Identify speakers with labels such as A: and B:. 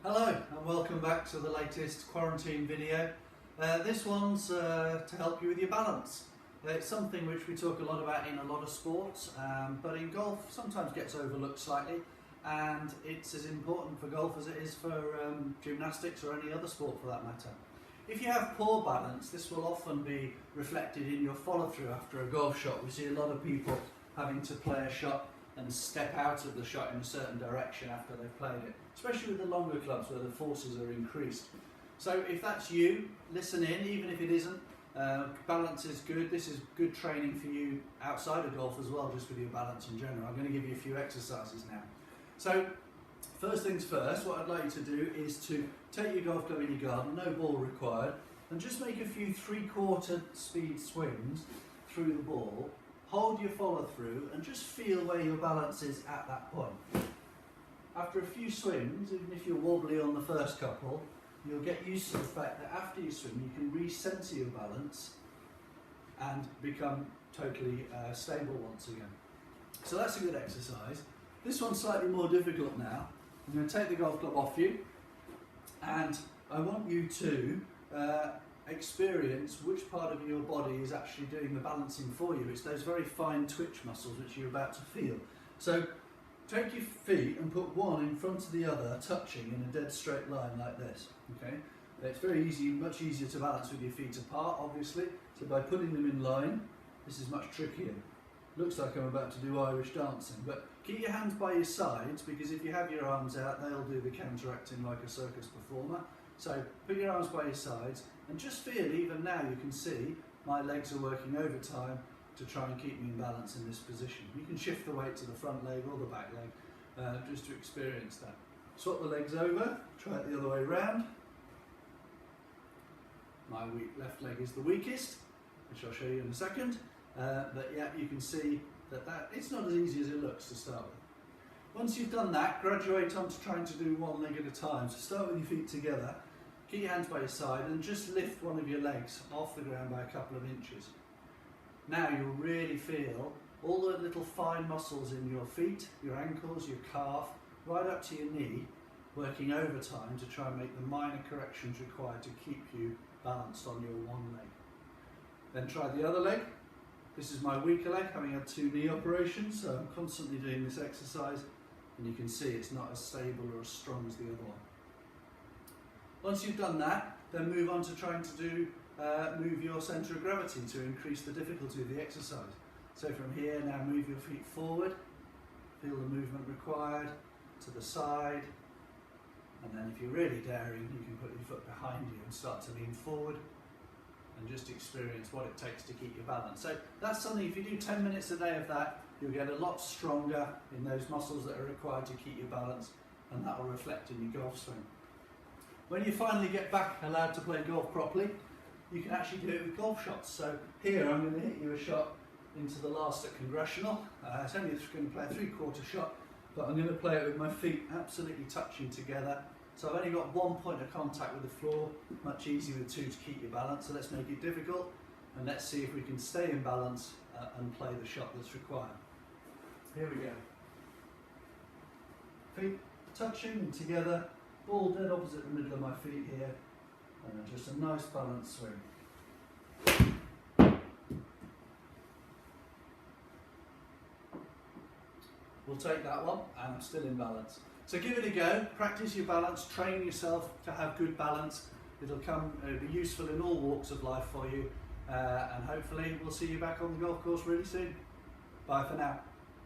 A: Hello and welcome back to the latest quarantine video. This one's to help you with your balance. It's something which we talk a lot about in a lot of sports, but in golf sometimes gets overlooked slightly, and it's as important for golf as it is for gymnastics or any other sport for that matter. If you have poor balance, this will often be reflected in your follow-through after a golf shot. We see a lot of people having to play a shot and step out of the shot in a certain direction after they've played it, especially with the longer clubs where the forces are increased. So if that's you, listen in, even if it isn't. Balance is good. This is good training for you outside of golf as well, just with your balance in general. I'm going to give you a few exercises now. So first things first, what I'd like you to do is to take your golf club in your garden, no ball required, and just make a few 3/4 speed swings through the ball. Hold your follow through and just feel where your balance is at that point. After a few swings, even if you're wobbly on the first couple, you'll get used to the fact that after you swing you can recenter your balance and become totally stable once again. So that's a good exercise. This one's slightly more difficult now. I'm going to take the golf club off you and I want you to experience which part of your body is actually doing the balancing for you. It's those very fine twitch muscles which you're about to feel. So take your feet and put one in front of the other, touching in a dead straight line like this. Okay? It's very easy, much easier to balance with your feet apart, obviously. So by putting them in line, this is much trickier. Looks like I'm about to do Irish dancing, but keep your hands by your sides, because if you have your arms out, they'll do the counteracting like a circus performer. So put your arms by your sides and just feel, even now you can see my legs are working overtime to try and keep me in balance in this position. You can shift the weight to the front leg or the back leg just to experience that. Swap the legs over, try it the other way around. My left leg is the weakest, which I'll show you in a second. But yeah, you can see that it's not as easy as it looks to start with. Once you've done that, graduate on to trying to do one leg at a time. So start with your feet together, keep your hands by your side and just lift one of your legs off the ground by a couple of inches. Now you'll really feel all the little fine muscles in your feet, your ankles, your calf, right up to your knee, working overtime to try and make the minor corrections required to keep you balanced on your one leg. Then try the other leg. This is my weaker leg, having had 2 knee operations, so I'm constantly doing this exercise, and you can see it's not as stable or as strong as the other one. Once you've done that, then move on to trying to move your centre of gravity to increase the difficulty of the exercise. So from here, now move your feet forward, feel the movement required, to the side, and then if you're really daring, you can put your foot behind you and start to lean forward and just experience what it takes to keep your balance. So that's something, if you do 10 minutes a day of that, you'll get a lot stronger in those muscles that are required to keep your balance, and that will reflect in your golf swing. When you finally get back allowed to play golf properly, you can actually do it with golf shots. So here I'm going to hit you a shot into the last at Congressional. It's only going to play a 3/4 shot, but I'm going to play it with my feet absolutely touching together. So I've only got 1 point of contact with the floor, much easier with 2 to keep your balance. So let's make it difficult, and let's see if we can stay in balance and play the shot that's required. Here we go. Feet touching together, ball dead opposite the middle of my feet here, and then just a nice balanced swing. We'll take that one, and I'm still in balance. So give it a go, practice your balance, train yourself to have good balance. It'll be useful in all walks of life for you, and hopefully we'll see you back on the golf course really soon. Bye for now.